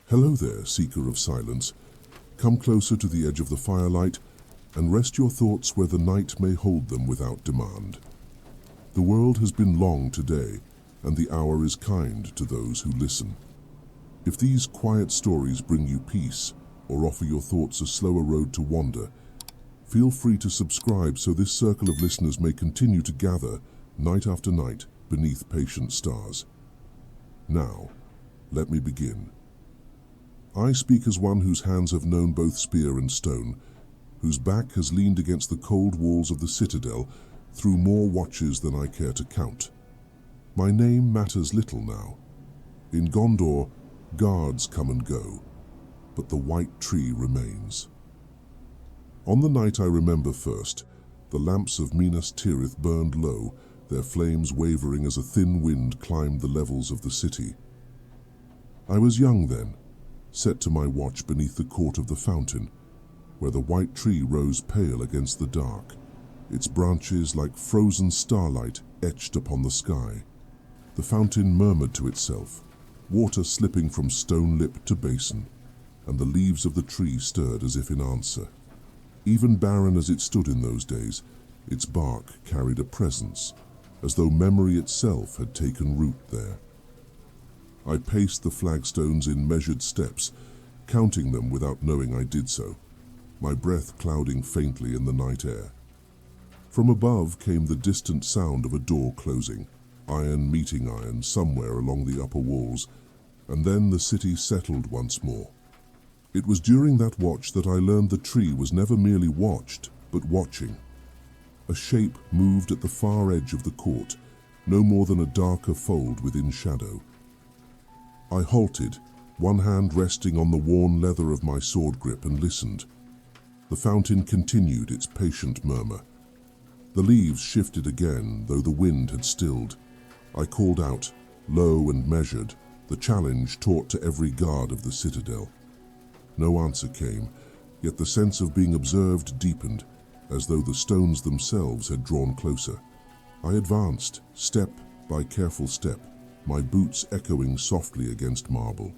Hello there, seeker of silence. Come closer to the edge of the firelight and rest your thoughts where the night may hold them without demand. The world has been long today, and the hour is kind to those who listen. If these quiet stories bring you peace or offer your thoughts a slower road to wander, feel free to subscribe so this circle of listeners may continue to gather night after night beneath patient stars. Now, let me begin. I speak as one whose hands have known both spear and stone, whose back has leaned against the cold walls of the citadel through more watches than I care to count. My name matters little now. In Gondor, guards come and go, but the white tree remains. On the night I remember first, the lamps of Minas Tirith burned low, their flames wavering as a thin wind climbed the levels of the city. I was young then, set to my watch beneath the court of the fountain, where the white tree rose pale against the dark, its branches like frozen starlight etched upon the sky. The fountain murmured to itself, water slipping from stone lip to basin, and the leaves of the tree stirred as if in answer. Even barren as it stood in those days, its bark carried a presence, as though memory itself had taken root there. I paced the flagstones in measured steps, counting them without knowing I did so, my breath clouding faintly in the night air. From above came the distant sound of a door closing, iron meeting iron somewhere along the upper walls, and then the city settled once more. It was during that watch that I learned the tree was never merely watched, but watching. A shape moved at the far edge of the court, no more than a darker fold within shadow. I halted, one hand resting on the worn leather of my sword grip, and listened. The fountain continued its patient murmur. The leaves shifted again, though the wind had stilled. I called out, low and measured, the challenge taught to every guard of the citadel. No answer came, yet the sense of being observed deepened, as though the stones themselves had drawn closer. I advanced, step by careful step, my boots echoing softly against marble.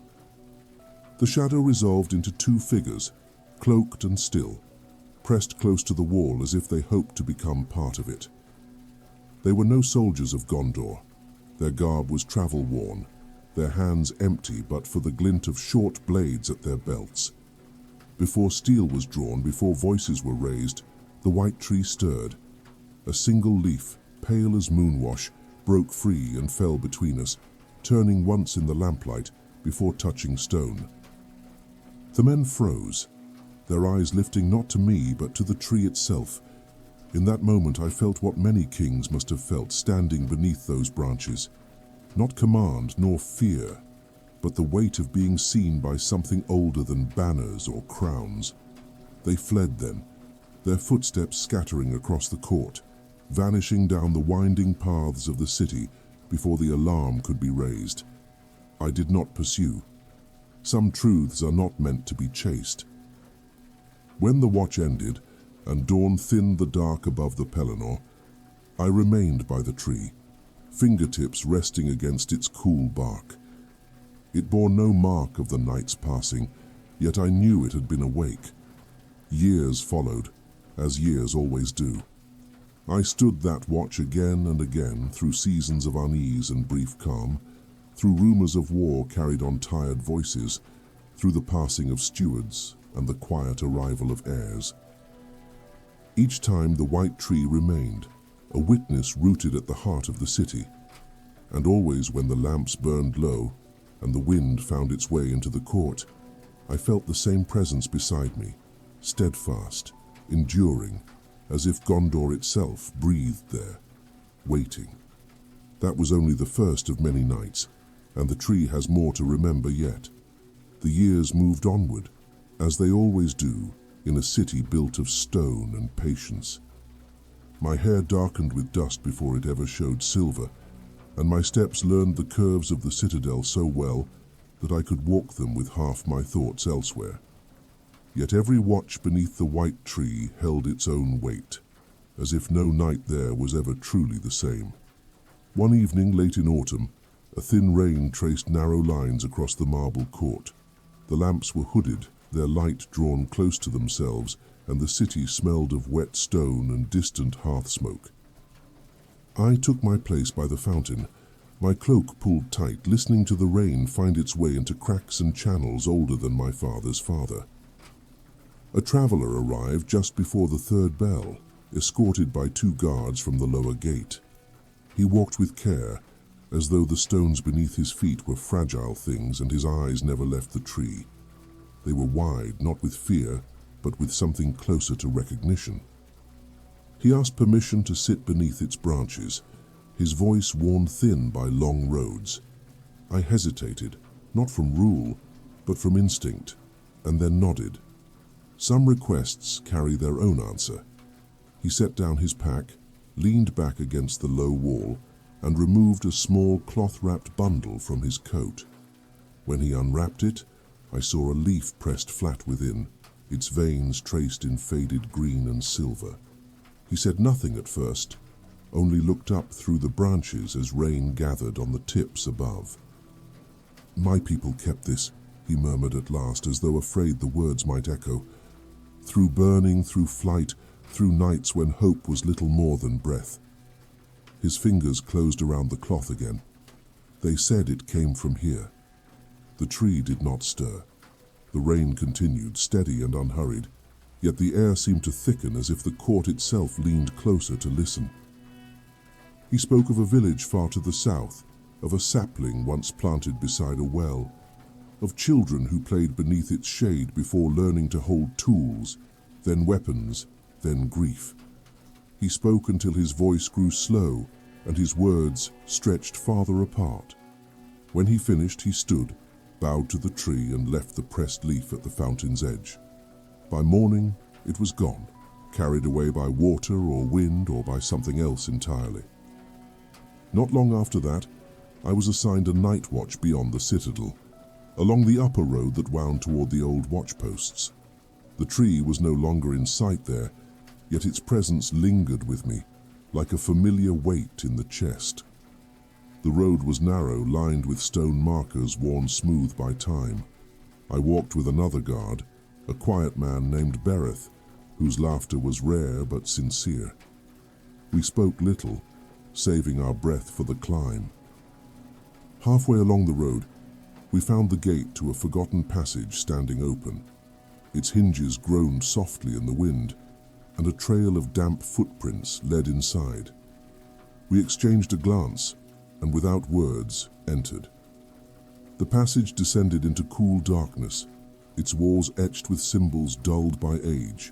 The shadow resolved into two figures, cloaked and still, pressed close to the wall as if they hoped to become part of it. They were no soldiers of Gondor. Their garb was travel-worn, their hands empty but for the glint of short blades at their belts. Before steel was drawn, before voices were raised, the white tree stirred. A single leaf, pale as moonwash, broke free and fell between us, turning once in the lamplight before touching stone. The men froze, their eyes lifting not to me but to the tree itself. In that moment I felt what many kings must have felt standing beneath those branches. Not command nor fear, but the weight of being seen by something older than banners or crowns. They fled then, their footsteps scattering across the court, vanishing down the winding paths of the city before the alarm could be raised. I did not pursue. Some truths are not meant to be chased. When the watch ended and dawn thinned the dark above the Pelennor, I remained by the tree, fingertips resting against its cool bark. It bore no mark of the night's passing, yet I knew it had been awake. Years followed, as years always do. I stood that watch again and again through seasons of unease and brief calm, through rumors of war carried on tired voices, through the passing of stewards and the quiet arrival of heirs. Each time the white tree remained, a witness rooted at the heart of the city, and always when the lamps burned low and the wind found its way into the court, I felt the same presence beside me, steadfast, enduring, as if Gondor itself breathed there, waiting. That was only the first of many nights, and the tree has more to remember yet. The years moved onward, as they always do in a city built of stone and patience. My hair darkened with dust before it ever showed silver, and my steps learned the curves of the citadel so well that I could walk them with half my thoughts elsewhere. Yet every watch beneath the white tree held its own weight, as if no night there was ever truly the same. One evening late in autumn, a thin rain traced narrow lines across the marble court. The lamps were hooded, their light drawn close to themselves, and the city smelled of wet stone and distant hearth smoke. I took my place by the fountain, my cloak pulled tight, listening to the rain find its way into cracks and channels older than my father's father. A traveller arrived just before the third bell, escorted by 2 guards from the lower gate. He walked with care, as though the stones beneath his feet were fragile things and his eyes never left the tree. They were wide, not with fear, but with something closer to recognition. He asked permission to sit beneath its branches, his voice worn thin by long roads. I hesitated, not from rule, but from instinct, and then nodded. Some requests carry their own answer. He set down his pack, leaned back against the low wall, and removed a small cloth-wrapped bundle from his coat. When he unwrapped it, I saw a leaf pressed flat within, its veins traced in faded green and silver. He said nothing at first, only looked up through the branches as rain gathered on the tips above. "My people kept this," he murmured at last, as though afraid the words might echo. "Through burning, through flight, through nights when hope was little more than breath." His fingers closed around the cloth again. "They said it came from here." The tree did not stir. The rain continued, steady and unhurried, yet the air seemed to thicken as if the court itself leaned closer to listen. He spoke of a village far to the south, of a sapling once planted beside a well, of children who played beneath its shade before learning to hold tools, then weapons, then grief. He spoke until his voice grew slow and his words stretched farther apart. When he finished, he stood, bowed to the tree, and left the pressed leaf at the fountain's edge. By morning, it was gone, carried away by water or wind or by something else entirely. Not long after that, I was assigned a night watch beyond the citadel, along the upper road that wound toward the old watchposts. The tree was no longer in sight there, yet its presence lingered with me, like a familiar weight in the chest. The road was narrow, lined with stone markers worn smooth by time. I walked with another guard, a quiet man named Bereth, whose laughter was rare but sincere. We spoke little, saving our breath for the climb. Halfway along the road, we found the gate to a forgotten passage standing open. Its hinges groaned softly in the wind, and a trail of damp footprints led inside. We exchanged a glance, and without words, entered. The passage descended into cool darkness, its walls etched with symbols dulled by age.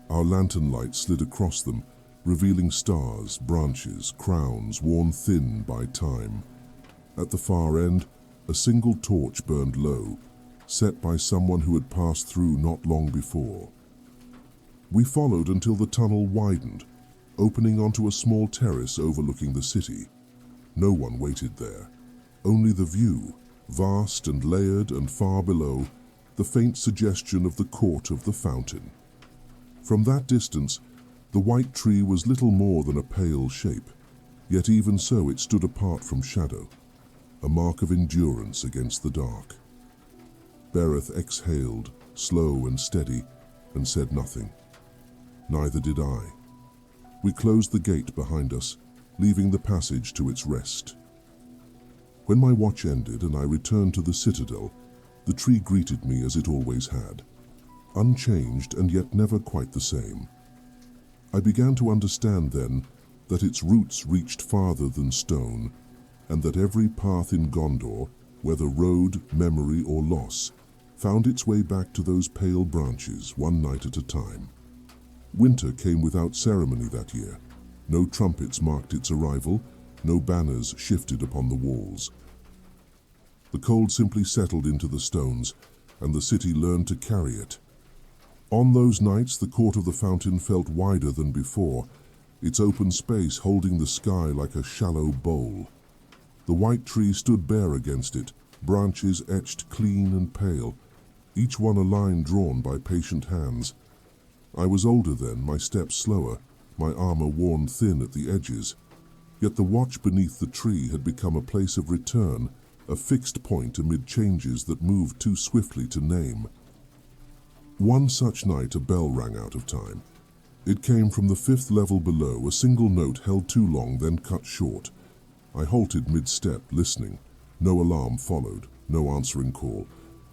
Our lantern light slid across them, revealing stars, branches, crowns worn thin by time. At the far end, a single torch burned low, set by someone who had passed through not long before. We followed until the tunnel widened, opening onto a small terrace overlooking the city. No one waited there, only the view, vast and layered, and far below, the faint suggestion of the court of the fountain. From that distance, the white tree was little more than a pale shape, yet even so it stood apart from shadow, a mark of endurance against the dark. Bereth exhaled, slow and steady, and said nothing. Neither did I. We closed the gate behind us, leaving the passage to its rest. When my watch ended and I returned to the citadel, the tree greeted me as it always had, unchanged and yet never quite the same. I began to understand then that its roots reached farther than stone, and that every path in Gondor, whether road, memory, or loss, found its way back to those pale branches one night at a time. Winter came without ceremony that year. No trumpets marked its arrival, no banners shifted upon the walls. The cold simply settled into the stones, and the city learned to carry it. On those nights, the court of the fountain felt wider than before, its open space holding the sky like a shallow bowl. The white tree stood bare against it, branches etched clean and pale, each one a line drawn by patient hands. I was older then, my steps slower, my armor worn thin at the edges, yet the watch beneath the tree had become a place of return, a fixed point amid changes that moved too swiftly to name. One such night a bell rang out of time. It came from the 5th level below, a single note held too long, then cut short. I halted mid-step, listening. No alarm followed, no answering call,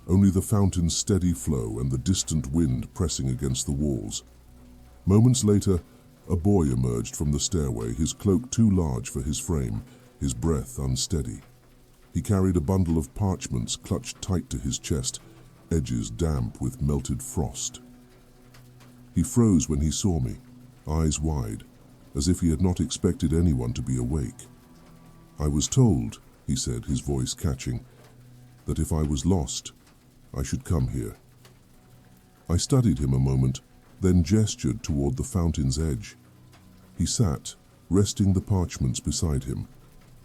only the fountain's steady flow and the distant wind pressing against the walls. Moments later, a boy emerged from the stairway, his cloak too large for his frame, his breath unsteady. He carried a bundle of parchments clutched tight to his chest, edges damp with melted frost. He froze when he saw me, eyes wide, as if he had not expected anyone to be awake. "I was told," he said, his voice catching, "that if I was lost, I should come here." I studied him a moment, then gestured toward the fountain's edge. He sat, resting the parchments beside him,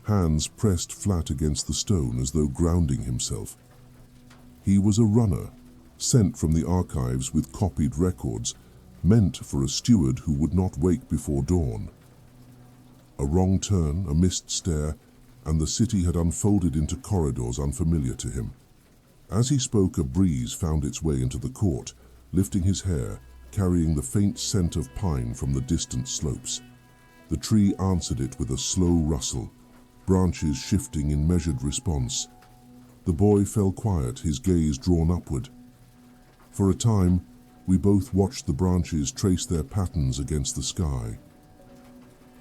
hands pressed flat against the stone as though grounding himself. He was a runner, sent from the archives with copied records, meant for a steward who would not wake before dawn. A wrong turn, a missed stare, and the city had unfolded into corridors unfamiliar to him. As he spoke, a breeze found its way into the court, lifting his hair, carrying the faint scent of pine from the distant slopes. The tree answered it with a slow rustle, branches shifting in measured response. The boy fell quiet, his gaze drawn upward. For a time, we both watched the branches trace their patterns against the sky.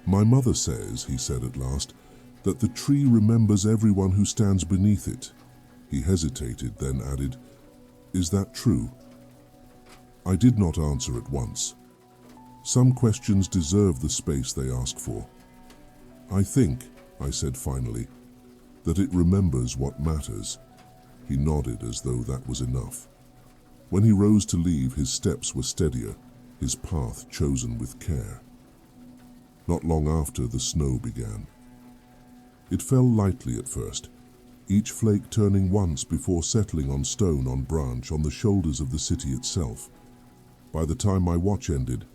"My mother says," he said at last, "that the tree remembers everyone who stands beneath it." He hesitated, then added, "Is that true?" I did not answer at once. Some questions deserve the space they ask for. "I think," I said finally, "that it remembers what matters." He nodded as though that was enough. When he rose to leave, his steps were steadier, his path chosen with care. Not long after, the snow began. It fell lightly at first, each flake turning once before settling on stone, on branch, on the shoulders of the city itself. By the time my watch ended,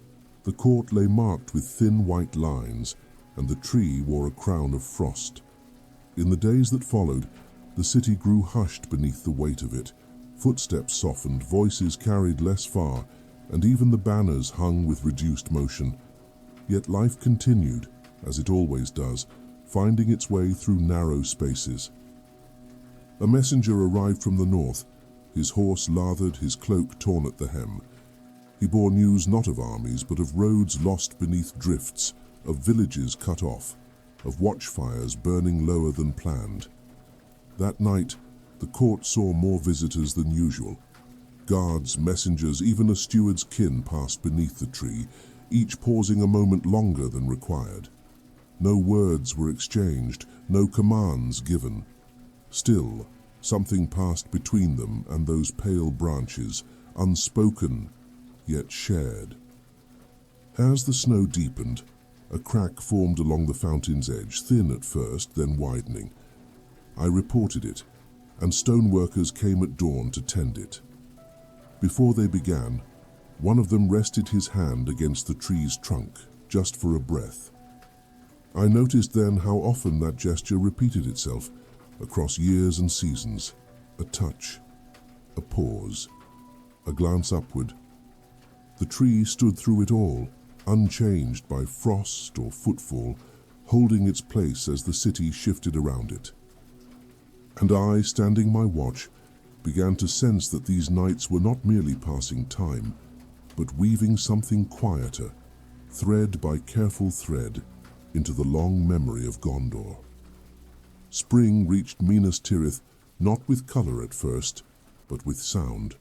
the court lay marked with thin white lines, and the tree wore a crown of frost. In the days that followed, the city grew hushed beneath the weight of it. Footsteps softened, voices carried less far, and even the banners hung with reduced motion. Yet life continued, as it always does, finding its way through narrow spaces. A messenger arrived from the north, his horse lathered, his cloak torn at the hem. He bore news not of armies, but of roads lost beneath drifts, of villages cut off, of watchfires burning lower than planned. That night, the court saw more visitors than usual. Guards, messengers, even a steward's kin passed beneath the tree, each pausing a moment longer than required. No words were exchanged, no commands given. Still, something passed between them and those pale branches, unspoken, yet shared. As the snow deepened, a crack formed along the fountain's edge, thin at first, then widening. I reported it, and stoneworkers came at dawn to tend it. Before they began, one of them rested his hand against the tree's trunk, just for a breath. I noticed then how often that gesture repeated itself, across years and seasons. A touch, a pause, a glance upward. The tree stood through it all, unchanged by frost or footfall, holding its place as the city shifted around it. And I, standing my watch, began to sense that these nights were not merely passing time, but weaving something quieter, thread by careful thread, into the long memory of Gondor. Spring reached Minas Tirith, not with color at first, but with sound.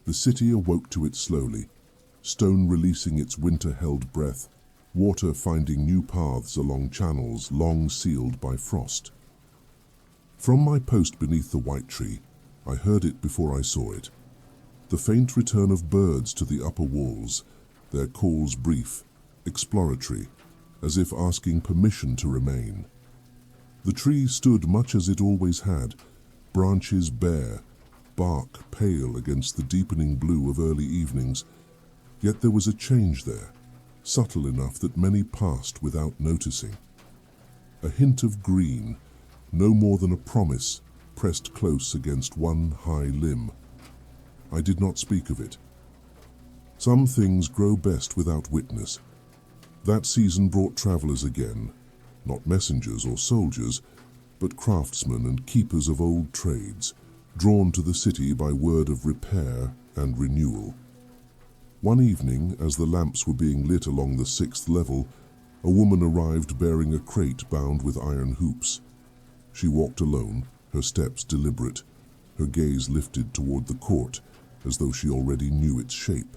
The city awoke to it slowly, stone releasing its winter-held breath, water finding new paths along channels long sealed by frost. From my post beneath the white tree, I heard it before I saw it. The faint return of birds to the upper walls, their calls brief, exploratory, as if asking permission to remain. The tree stood much as it always had, branches bare, bark pale against the deepening blue of early evenings, yet there was a change there, subtle enough that many passed without noticing. A hint of green, no more than a promise pressed close against one high limb. I did not speak of it. Some things grow best without witness. That season brought travelers again, not messengers or soldiers, but craftsmen and keepers of old trades, drawn to the city by word of repair and renewal. One evening, as the lamps were being lit along the 6th level, a woman arrived bearing a crate bound with iron hoops. She walked alone, her steps deliberate, her gaze lifted toward the court, as though she already knew its shape.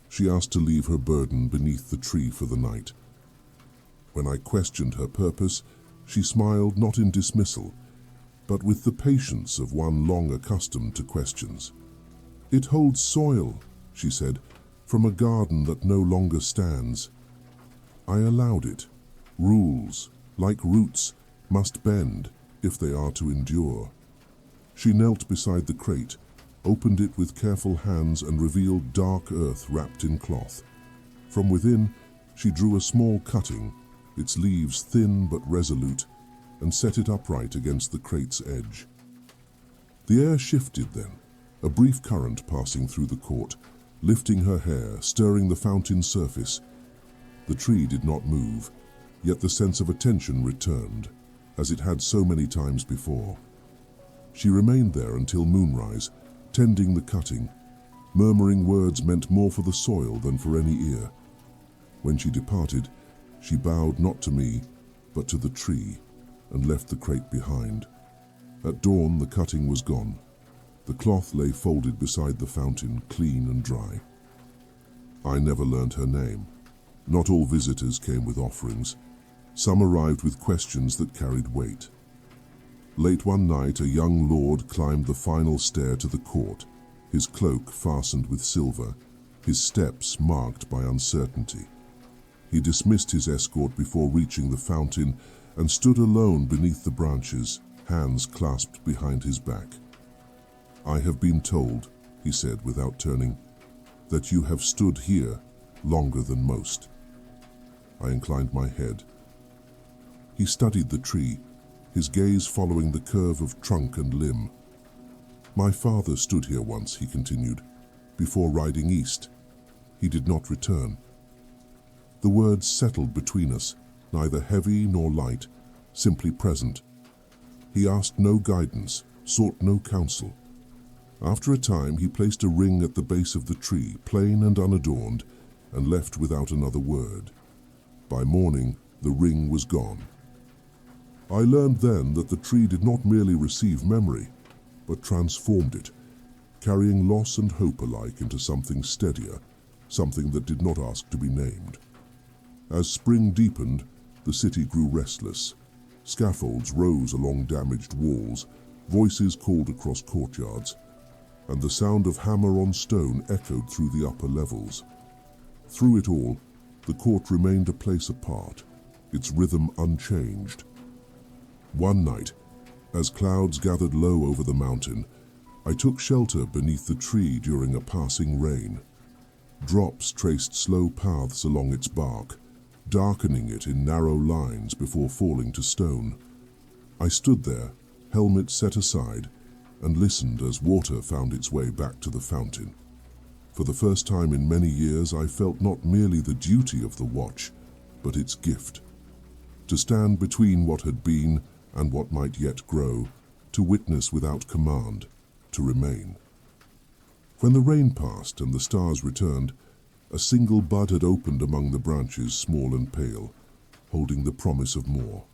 She asked to leave her burden beneath the tree for the night. When I questioned her purpose, she smiled not in dismissal, but with the patience of one long accustomed to questions. "It holds soil," she said, "from a garden that no longer stands." I allowed it. Rules, like roots, must bend if they are to endure. She knelt beside the crate, opened it with careful hands and revealed dark earth wrapped in cloth. From within, she drew a small cutting, its leaves thin but resolute, and set it upright against the crate's edge. The air shifted then, a brief current passing through the court, lifting her hair, stirring the fountain's surface. The tree did not move, yet the sense of attention returned, as it had so many times before. She remained there until moonrise, tending the cutting, murmuring words meant more for the soil than for any ear. When she departed, she bowed not to me, but to the tree, and left the crate behind. At dawn, the cutting was gone. The cloth lay folded beside the fountain, clean and dry. I never learned her name. Not all visitors came with offerings. Some arrived with questions that carried weight. Late one night, a young lord climbed the final stair to the court, his cloak fastened with silver, his steps marked by uncertainty. He dismissed his escort before reaching the fountain and stood alone beneath the branches, hands clasped behind his back. "I have been told," he said without turning, "that you have stood here longer than most." I inclined my head. He studied the tree, his gaze following the curve of trunk and limb. "My father stood here once," he continued, "before riding east. He did not return." The words settled between us, neither heavy nor light, simply present. He asked no guidance, sought no counsel. After a time, he placed a ring at the base of the tree, plain and unadorned, and left without another word. By morning, the ring was gone. I learned then that the tree did not merely receive memory, but transformed it, carrying loss and hope alike into something steadier, something that did not ask to be named. As spring deepened, the city grew restless. Scaffolds rose along damaged walls, voices called across courtyards, and the sound of hammer on stone echoed through the upper levels. Through it all, the court remained a place apart, its rhythm unchanged. One night, as clouds gathered low over the mountain, I took shelter beneath the tree during a passing rain. Drops traced slow paths along its bark, darkening it in narrow lines before falling to stone. I stood there, helmet set aside, and listened as water found its way back to the fountain. For the first time in many years, I felt not merely the duty of the watch, but its gift. To stand between what had been and what might yet grow, to witness without command, to remain. When the rain passed and the stars returned, a single bud had opened among the branches, small and pale, holding the promise of more.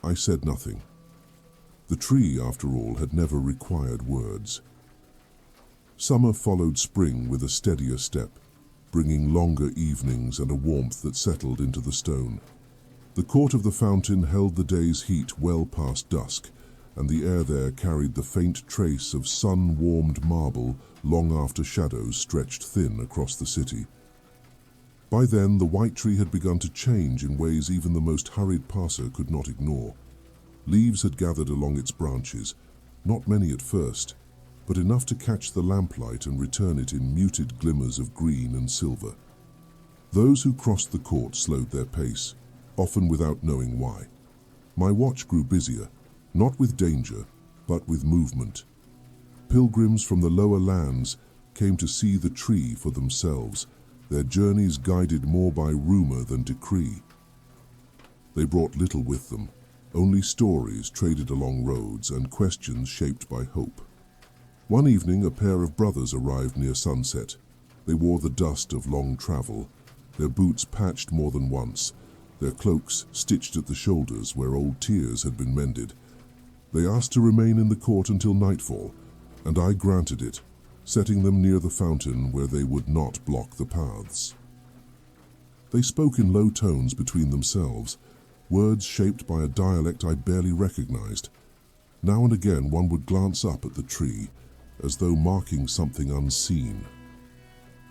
I said nothing. The tree, after all, had never required words. Summer followed spring with a steadier step, bringing longer evenings and a warmth that settled into the stone. The court of the fountain held the day's heat well past dusk, and the air there carried the faint trace of sun-warmed marble long after shadows stretched thin across the city. By then, the white tree had begun to change in ways even the most hurried passer could not ignore. Leaves had gathered along its branches, not many at first, but enough to catch the lamplight and return it in muted glimmers of green and silver. Those who crossed the court slowed their pace, often without knowing why. My watch grew busier, not with danger, but with movement. Pilgrims from the lower lands came to see the tree for themselves, their journeys guided more by rumor than decree. They brought little with them, only stories traded along roads and questions shaped by hope. One evening, a pair of brothers arrived near sunset. They wore the dust of long travel, their boots patched more than once, their cloaks stitched at the shoulders where old tears had been mended. They asked to remain in the court until nightfall, and I granted it, setting them near the fountain where they would not block the paths. They spoke in low tones between themselves, words shaped by a dialect I barely recognized. Now and again one would glance up at the tree, as though marking something unseen.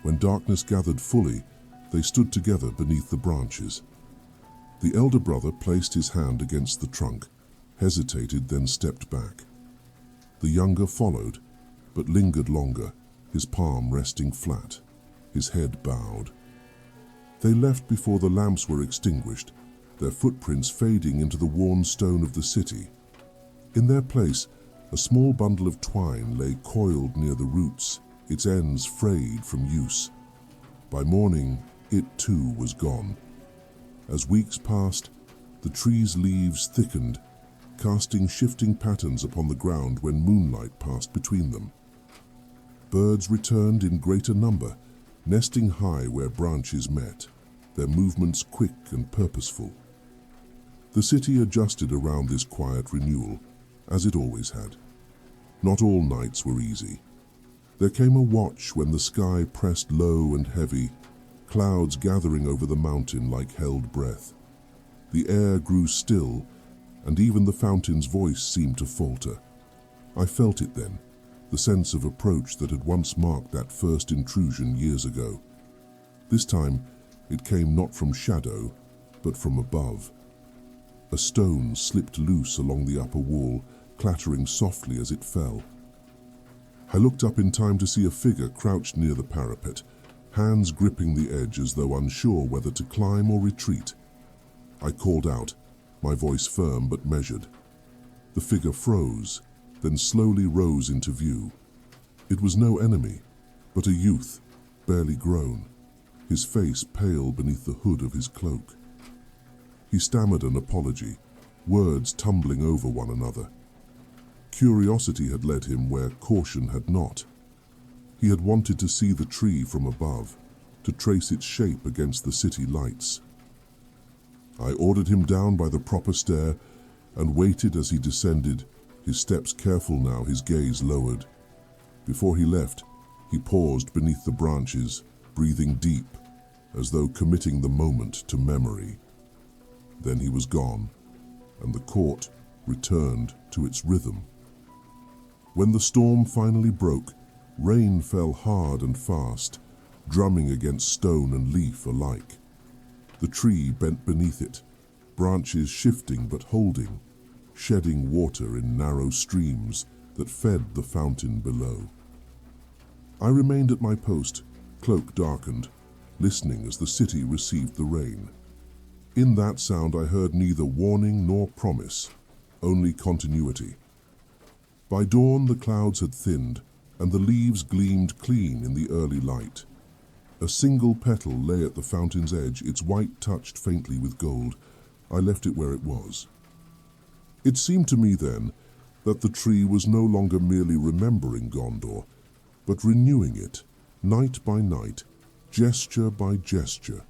When darkness gathered fully, they stood together beneath the branches. The elder brother placed his hand against the trunk, hesitated, then stepped back. The younger followed, but lingered longer, his palm resting flat, his head bowed. They left before the lamps were extinguished, their footprints fading into the worn stone of the city. In their place, a small bundle of twine lay coiled near the roots, its ends frayed from use. By morning, it too was gone. As weeks passed, the tree's leaves thickened, casting shifting patterns upon the ground when moonlight passed between them. Birds returned in greater number, nesting high where branches met, their movements quick and purposeful. The city adjusted around this quiet renewal, as it always had. Not all nights were easy. There came a watch when the sky pressed low and heavy, clouds gathering over the mountain like held breath. The air grew still, and even the fountain's voice seemed to falter. I felt it then, the sense of approach that had once marked that first intrusion years ago. This time, it came not from shadow, but from above. A stone slipped loose along the upper wall, clattering softly as it fell. I looked up in time to see a figure crouched near the parapet, hands gripping the edge as though unsure whether to climb or retreat. I called out, my voice firm but measured. The figure froze, then slowly rose into view. It was no enemy, but a youth, barely grown, his face pale beneath the hood of his cloak. He stammered an apology, words tumbling over one another. Curiosity had led him where caution had not. He had wanted to see the tree from above, to trace its shape against the city lights. I ordered him down by the proper stair and waited as he descended, his steps careful now, his gaze lowered. Before he left, he paused beneath the branches, breathing deep, as though committing the moment to memory. Then he was gone, and the court returned to its rhythm. When the storm finally broke, rain fell hard and fast, drumming against stone and leaf alike. The tree bent beneath it, branches shifting but holding, shedding water in narrow streams that fed the fountain below. I remained at my post, cloak darkened, listening as the city received the rain. In that sound I heard neither warning nor promise, only continuity. By dawn the clouds had thinned, and the leaves gleamed clean in the early light. A single petal lay at the fountain's edge, its white touched faintly with gold. I left it where it was. It seemed to me then that the tree was no longer merely remembering Gondor, but renewing it, night by night, gesture by gesture,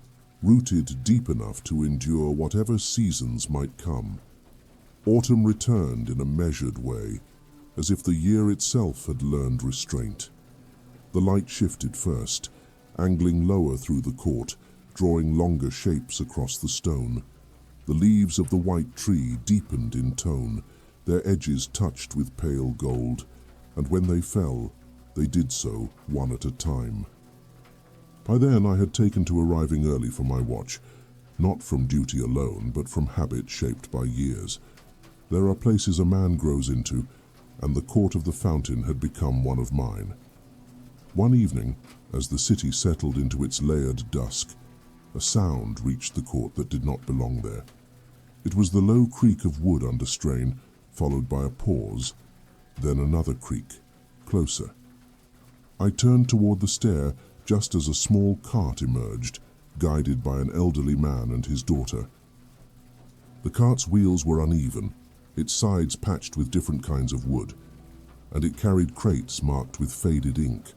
rooted deep enough to endure whatever seasons might come. Autumn returned in a measured way, as if the year itself had learned restraint. The light shifted first, angling lower through the court, drawing longer shapes across the stone. The leaves of the white tree deepened in tone, their edges touched with pale gold, and when they fell, they did so one at a time. By then I had taken to arriving early for my watch, not from duty alone, but from habit shaped by years. There are places a man grows into, and the court of the fountain had become one of mine. One evening, as the city settled into its layered dusk, a sound reached the court that did not belong there. It was the low creak of wood under strain, followed by a pause, then another creak, closer. I turned toward the stair just as a small cart emerged, guided by an elderly man and his daughter. The cart's wheels were uneven, its sides patched with different kinds of wood, and it carried crates marked with faded ink.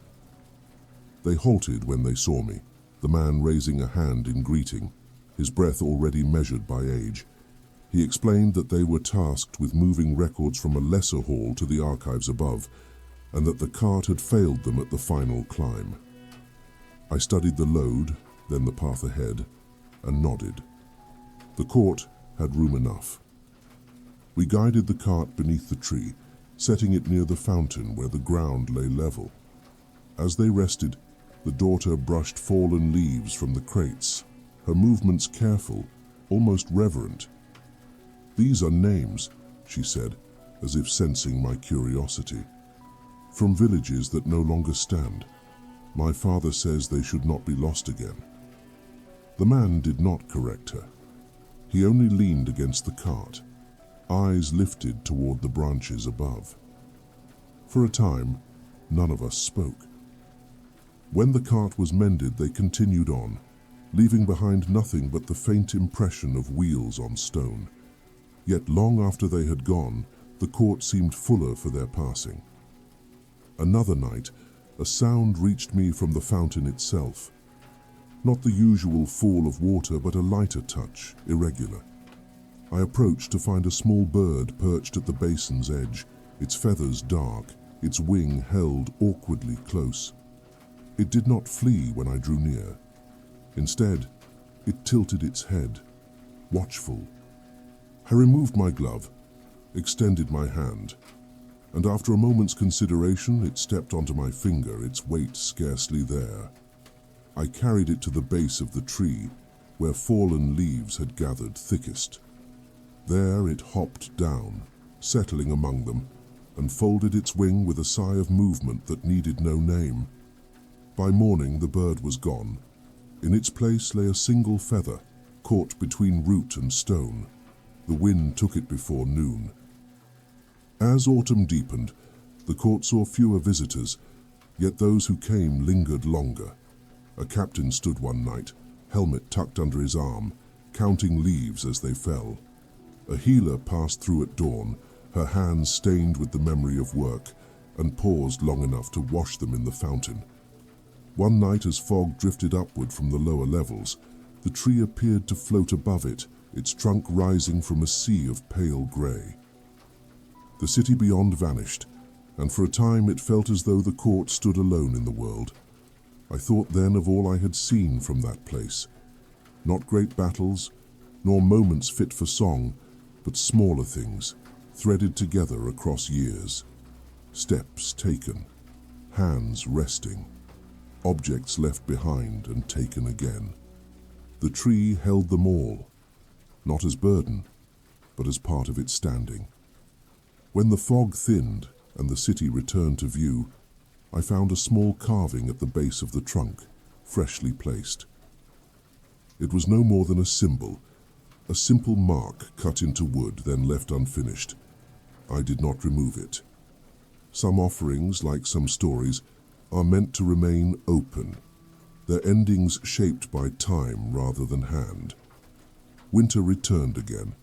They halted when they saw me, the man raising a hand in greeting, his breath already measured by age. He explained that they were tasked with moving records from a lesser hall to the archives above, and that the cart had failed them at the final climb. I studied the load, then the path ahead, and nodded. The court had room enough. We guided the cart beneath the tree, setting it near the fountain where the ground lay level. As they rested, the daughter brushed fallen leaves from the crates, her movements careful, almost reverent. "These are names," she said, as if sensing my curiosity. "From villages that no longer stand. My father says they should not be lost again." The man did not correct her. He only leaned against the cart, eyes lifted toward the branches above. For a time, none of us spoke. When the cart was mended, they continued on, leaving behind nothing but the faint impression of wheels on stone. Yet long after they had gone, the court seemed fuller for their passing. Another night, a sound reached me from the fountain itself. Not the usual fall of water, but a lighter touch, irregular. I approached to find a small bird perched at the basin's edge, its feathers dark, its wing held awkwardly close. It did not flee when I drew near. Instead, it tilted its head, watchful. I removed my glove, extended my hand, and after a moment's consideration, it stepped onto my finger, its weight scarcely there. I carried it to the base of the tree, where fallen leaves had gathered thickest. There it hopped down, settling among them, and folded its wing with a sigh of movement that needed no name. By morning, the bird was gone. In its place lay a single feather, caught between root and stone. The wind took it before noon. As autumn deepened, the court saw fewer visitors, yet those who came lingered longer. A captain stood one night, helmet tucked under his arm, counting leaves as they fell. A healer passed through at dawn, her hands stained with the memory of work, and paused long enough to wash them in the fountain. One night, as fog drifted upward from the lower levels, the tree appeared to float above it, its trunk rising from a sea of pale grey. The city beyond vanished, and for a time it felt as though the court stood alone in the world. I thought then of all I had seen from that place. Not great battles, nor moments fit for song, but smaller things, threaded together across years. Steps taken, hands resting, objects left behind and taken again. The tree held them all, not as burden, but as part of its standing. When the fog thinned and the city returned to view, I found a small carving at the base of the trunk, freshly placed. It was no more than a symbol, a simple mark cut into wood, then left unfinished. I did not remove it. Some offerings, like some stories, are meant to remain open, their endings shaped by time rather than hand. Winter returned again,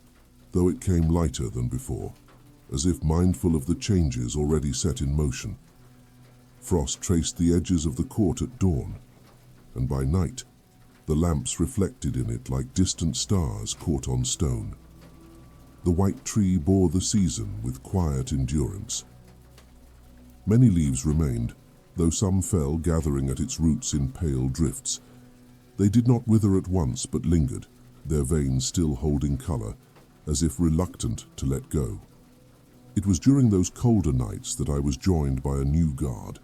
though it came lighter than before, as if mindful of the changes already set in motion. Frost traced the edges of the court at dawn, and by night, the lamps reflected in it like distant stars caught on stone. The white tree bore the season with quiet endurance. Many leaves remained, though some fell, gathering at its roots in pale drifts. They did not wither at once, but lingered, their veins still holding color, as if reluctant to let go. It was during those colder nights that I was joined by a new guard,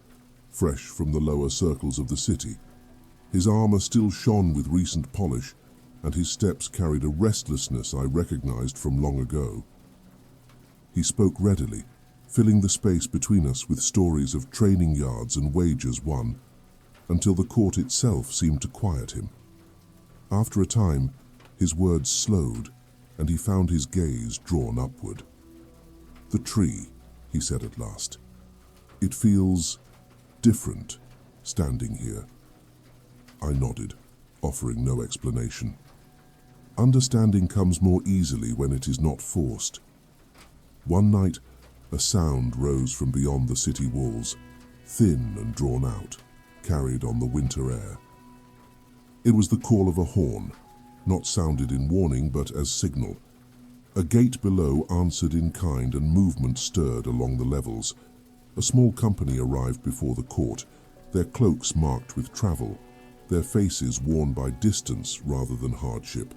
fresh from the lower circles of the city. His armor still shone with recent polish, and his steps carried a restlessness I recognized from long ago. He spoke readily, filling the space between us with stories of training yards and wagers won, until the court itself seemed to quiet him. After a time, his words slowed, and he found his gaze drawn upward. "The tree," he said at last. "It feels different, standing here." I nodded, offering no explanation. Understanding comes more easily when it is not forced. One night, a sound rose from beyond the city walls, thin and drawn out, carried on the winter air. It was the call of a horn, not sounded in warning but as signal. A gate below answered in kind and movement stirred along the levels. A small company arrived before the court, their cloaks marked with travel, their faces worn by distance rather than hardship.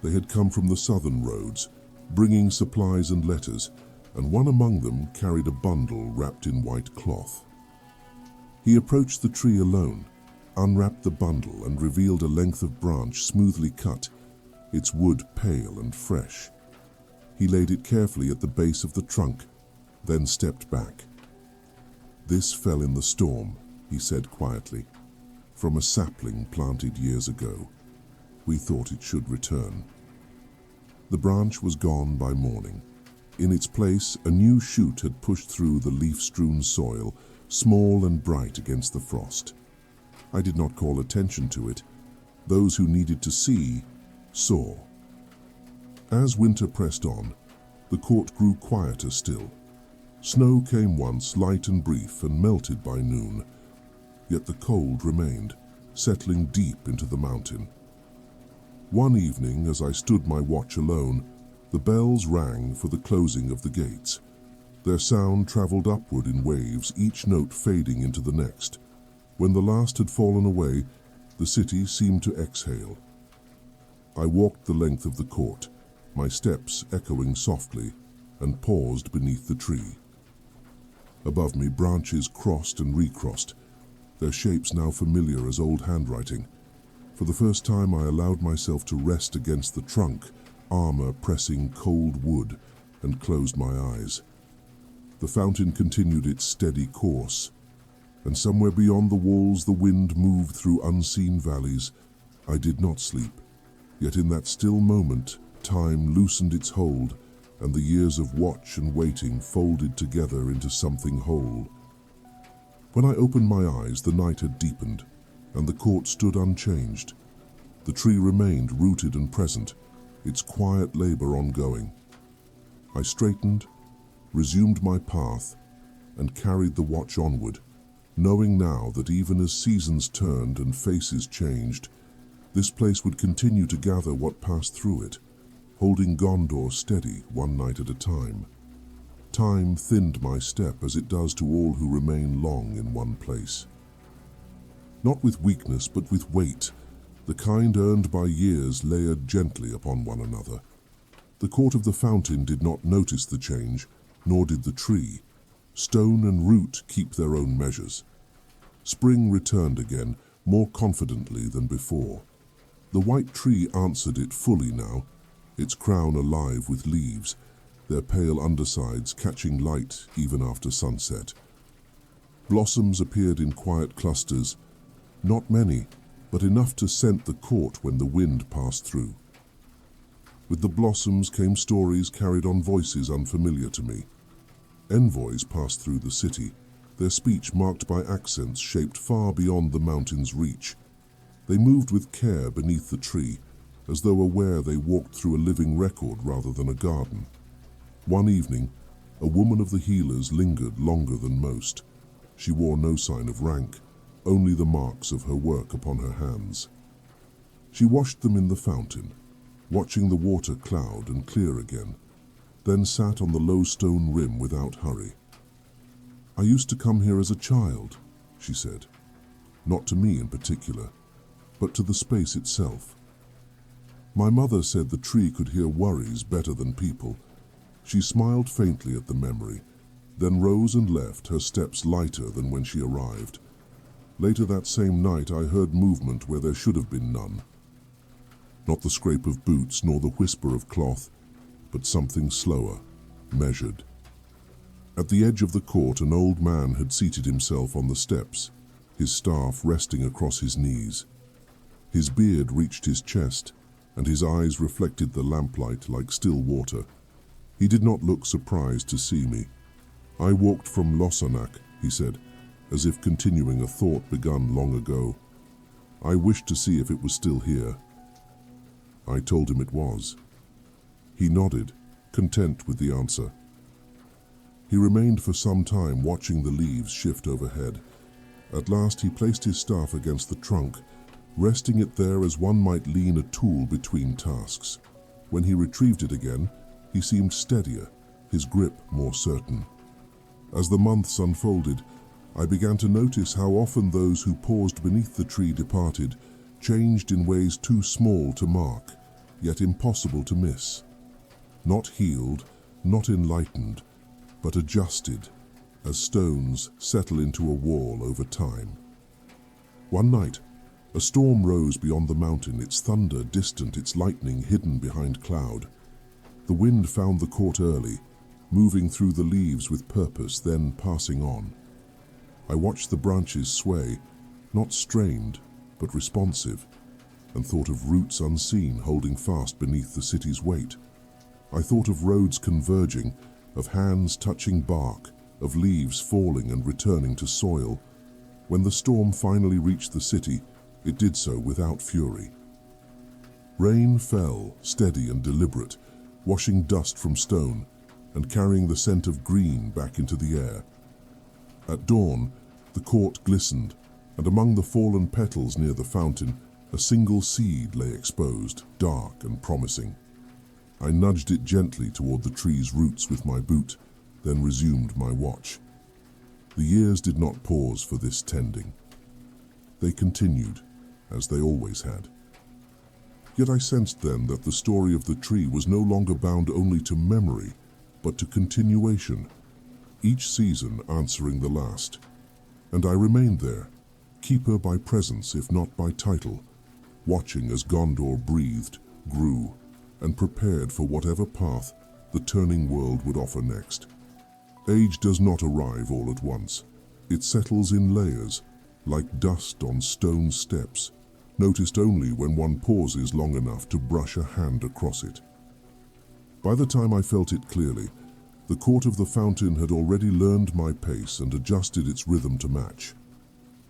They had come from the southern roads, bringing supplies and letters, and one among them carried a bundle wrapped in white cloth. He approached the tree alone, unwrapped the bundle and revealed a length of branch smoothly cut, its wood pale and fresh. He laid it carefully at the base of the trunk, then stepped back. "This fell in the storm," he said quietly, "from a sapling planted years ago. We thought it should return." The branch was gone by morning. In its place, a new shoot had pushed through the leaf-strewn soil, small and bright against the frost. I did not call attention to it. Those who needed to see, saw. As winter pressed on, the court grew quieter still. Snow came once, light and brief, and melted by noon. Yet the cold remained, settling deep into the mountain. One evening, as I stood my watch alone, the bells rang for the closing of the gates. Their sound traveled upward in waves, each note fading into the next. When the last had fallen away, the city seemed to exhale. I walked the length of the court, my steps echoing softly, and paused beneath the tree. Above me, branches crossed and recrossed, their shapes now familiar as old handwriting. For the first time, I allowed myself to rest against the trunk, armor pressing cold wood, and closed my eyes. The fountain continued its steady course, and somewhere beyond the walls the wind moved through unseen valleys. I did not sleep, yet in that still moment, time loosened its hold, and the years of watch and waiting folded together into something whole. When I opened my eyes, the night had deepened, and the court stood unchanged. The tree remained rooted and present, its quiet labor ongoing. I straightened, resumed my path, and carried the watch onward, knowing now that even as seasons turned and faces changed, this place would continue to gather what passed through it, holding Gondor steady one night at a time. Time thinned my step as it does to all who remain long in one place. Not with weakness, but with weight, the kind earned by years layered gently upon one another. The court of the fountain did not notice the change, nor did the tree. Stone and root keep their own measures. Spring returned again, more confidently than before. The white tree answered it fully now, its crown alive with leaves, their pale undersides catching light even after sunset. Blossoms appeared in quiet clusters, not many, but enough to scent the court when the wind passed through. With the blossoms came stories carried on voices unfamiliar to me. Envoys passed through the city, their speech marked by accents shaped far beyond the mountain's reach. They moved with care beneath the tree, as though aware they walked through a living record rather than a garden. One evening, a woman of the healers lingered longer than most. She wore no sign of rank, only the marks of her work upon her hands. She washed them in the fountain, watching the water cloud and clear again, then sat on the low stone rim without hurry. "I used to come here as a child," she said. "Not to me in particular, but to the space itself. My mother said the tree could hear worries better than people." She smiled faintly at the memory, then rose and left, her steps lighter than when she arrived. Later that same night I heard movement where there should have been none. Not the scrape of boots nor the whisper of cloth, but something slower, measured. At the edge of the court an old man had seated himself on the steps, his staff resting across his knees. His beard reached his chest, and his eyes reflected the lamplight like still water. He did not look surprised to see me. "I walked from Losanak," he said, as if continuing a thought begun long ago. "I wished to see if it was still here." I told him it was. He nodded, content with the answer. He remained for some time watching the leaves shift overhead. At last he placed his staff against the trunk, resting it there as one might lean a tool between tasks. When he retrieved it again, he seemed steadier, his grip more certain. As the months unfolded, I began to notice how often those who paused beneath the tree departed, changed in ways too small to mark, yet impossible to miss. Not healed, not enlightened, but adjusted, as stones settle into a wall over time. One night, a storm rose beyond the mountain, its thunder distant, its lightning hidden behind cloud. The wind found the court early, moving through the leaves with purpose, then passing on. I watched the branches sway, not strained, but responsive, and thought of roots unseen holding fast beneath the city's weight. I thought of roads converging, of hands touching bark, of leaves falling and returning to soil. When the storm finally reached the city, it did so without fury. Rain fell, steady and deliberate, washing dust from stone and carrying the scent of green back into the air. At dawn, the court glistened, and among the fallen petals near the fountain, a single seed lay exposed, dark and promising. I nudged it gently toward the tree's roots with my boot, then resumed my watch. The years did not pause for this tending. They continued, as they always had. Yet I sensed then that the story of the tree was no longer bound only to memory, but to continuation, each season answering the last. And I remained there, keeper by presence if not by title, watching as Gondor breathed, grew, and prepared for whatever path the turning world would offer next. Age does not arrive all at once. It settles in layers, like dust on stone steps, noticed only when one pauses long enough to brush a hand across it. By the time I felt it clearly, the court of the fountain had already learned my pace and adjusted its rhythm to match.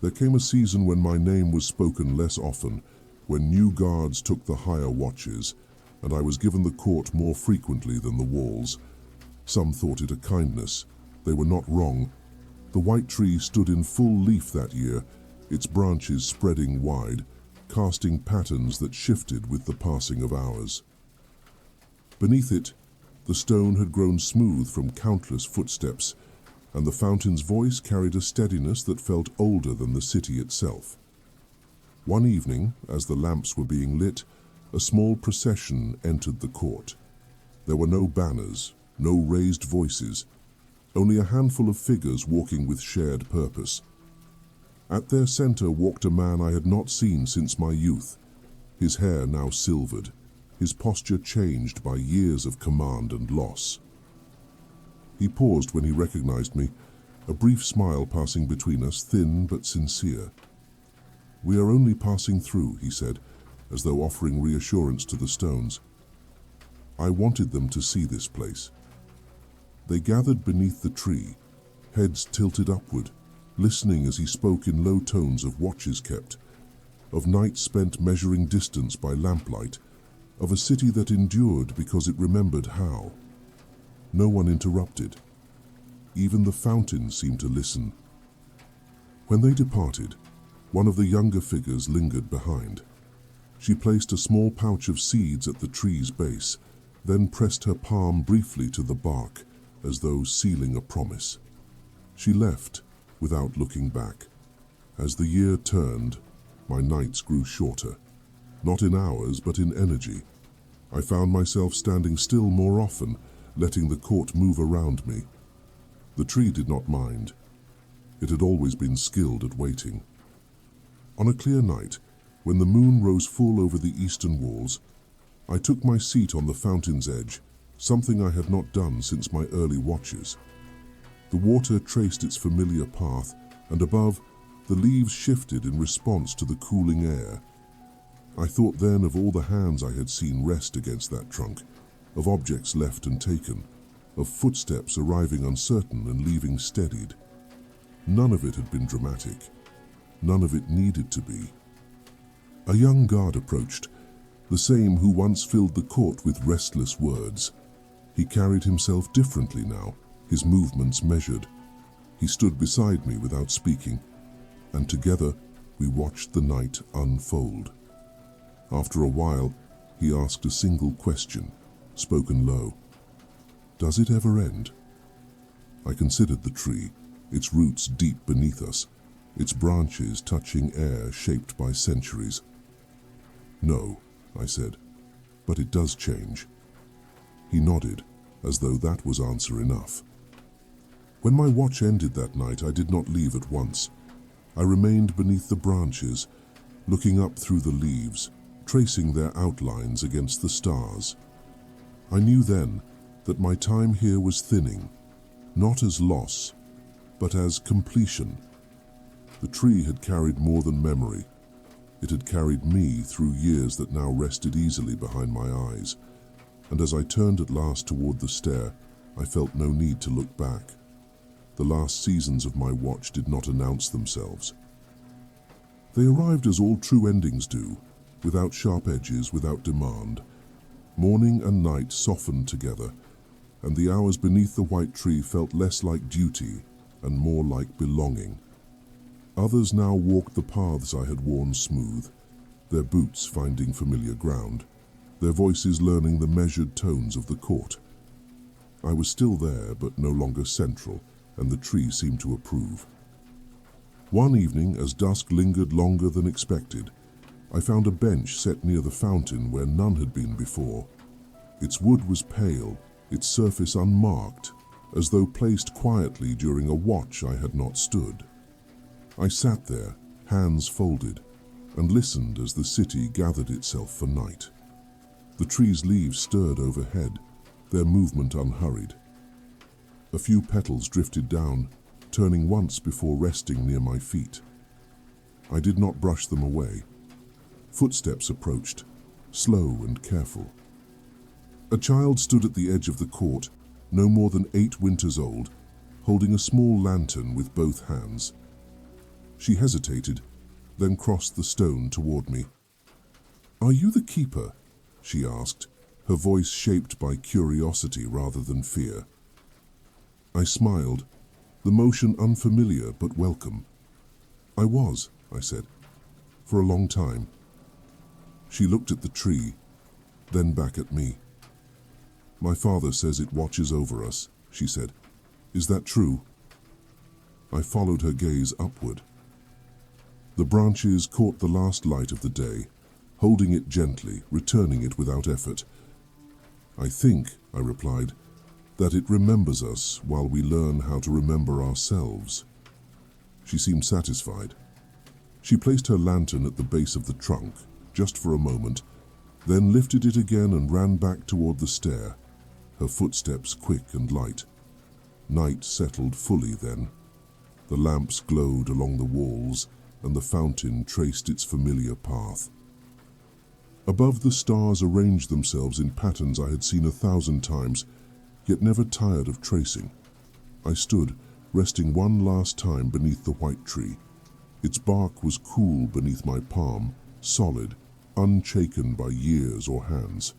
There came a season when my name was spoken less often, when new guards took the higher watches, and I was given the court more frequently than the walls. Some thought it a kindness. They were not wrong. The white tree stood in full leaf that year, its branches spreading wide, casting patterns that shifted with the passing of hours. Beneath it, the stone had grown smooth from countless footsteps, and the fountain's voice carried a steadiness that felt older than the city itself. One evening, as the lamps were being lit, a small procession entered the court. There were no banners, no raised voices, only a handful of figures walking with shared purpose. At their center walked a man I had not seen since my youth, his hair now silvered, his posture changed by years of command and loss. He paused when he recognized me, a brief smile passing between us, thin but sincere. "We are only passing through," he said, as though offering reassurance to the stones. I wanted them to see this place. They gathered beneath the tree, heads tilted upward, listening as he spoke in low tones of watches kept, of nights spent measuring distance by lamplight, of a city that endured because it remembered how. No one interrupted. Even the fountain seemed to listen. When they departed, one of the younger figures lingered behind. She placed a small pouch of seeds at the tree's base, then pressed her palm briefly to the bark, as though sealing a promise. She left, without looking back. As the year turned, my nights grew shorter. Not in hours, but in energy. I found myself standing still more often, letting the court move around me. The tree did not mind. It had always been skilled at waiting. On a clear night, when the moon rose full over the eastern walls, I took my seat on the fountain's edge, something I had not done since my early watches. The water traced its familiar path, and above, the leaves shifted in response to the cooling air. I thought then of all the hands I had seen rest against that trunk, of objects left and taken, of footsteps arriving uncertain and leaving steadied. None of it had been dramatic. None of it needed to be. A young guard approached, the same who once filled the court with restless words. He carried himself differently now, his movements measured. He stood beside me without speaking, and together we watched the night unfold. After a while, he asked a single question, spoken low. "Does it ever end?" I considered the tree, its roots deep beneath us, its branches touching air shaped by centuries. "No," I said, "but it does change." He nodded, as though that was answer enough. When my watch ended that night, I did not leave at once. I remained beneath the branches, looking up through the leaves, tracing their outlines against the stars. I knew then that my time here was thinning, not as loss, but as completion. The tree had carried more than memory. It had carried me through years that now rested easily behind my eyes, and as I turned at last toward the stair, I felt no need to look back. The last seasons of my watch did not announce themselves. They arrived as all true endings do, without sharp edges, without demand. Morning and night softened together, and the hours beneath the white tree felt less like duty and more like belonging. Others now walked the paths I had worn smooth, their boots finding familiar ground, their voices learning the measured tones of the court. I was still there, but no longer central, and the tree seemed to approve. One evening, as dusk lingered longer than expected, I found a bench set near the fountain where none had been before. Its wood was pale, its surface unmarked, as though placed quietly during a watch I had not stood. I sat there, hands folded, and listened as the city gathered itself for night. The tree's leaves stirred overhead, their movement unhurried. A few petals drifted down, turning once before resting near my feet. I did not brush them away. Footsteps approached, slow and careful. A child stood at the edge of the court, no more than 8 winters old, holding a small lantern with both hands. She hesitated, then crossed the stone toward me. "Are you the keeper?" she asked, her voice shaped by curiosity rather than fear. I smiled, the motion unfamiliar but welcome. "I was," I said, "for a long time." She looked at the tree, then back at me. "My father says it watches over us," she said. "Is that true?" I followed her gaze upward. The branches caught the last light of the day, holding it gently, returning it without effort. "I think," I replied, "that it remembers us while we learn how to remember ourselves." She seemed satisfied. She placed her lantern at the base of the trunk, just for a moment, then lifted it again and ran back toward the stair, her footsteps quick and light. Night settled fully then. The lamps glowed along the walls, and the fountain traced its familiar path. Above, the stars arranged themselves in patterns I had seen 1,000 times, yet never tired of tracing. I stood, resting one last time beneath the white tree. Its bark was cool beneath my palm, solid, unshaken by years or hands.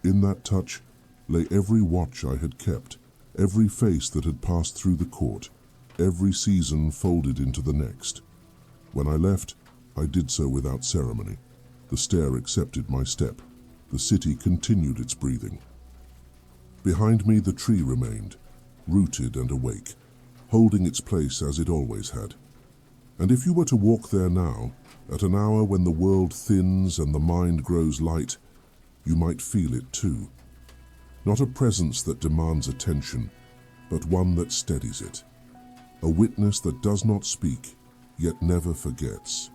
In that touch lay every watch I had kept, every face that had passed through the court, every season folded into the next. When I left, I did so without ceremony. The stair accepted my step. The city continued its breathing. Behind me, the tree remained, rooted and awake, holding its place as it always had. And if you were to walk there now, at an hour when the world thins and the mind grows light, you might feel it too. Not a presence that demands attention, but one that steadies it. A witness that does not speak, yet never forgets.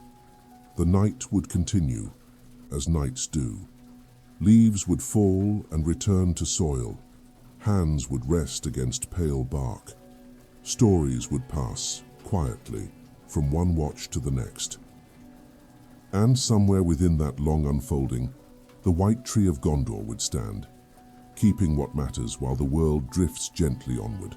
The night would continue, as nights do. Leaves would fall and return to soil. Hands would rest against pale bark. Stories would pass, quietly, from one watch to the next. And somewhere within that long unfolding, the white tree of Gondor would stand, keeping what matters while the world drifts gently onward.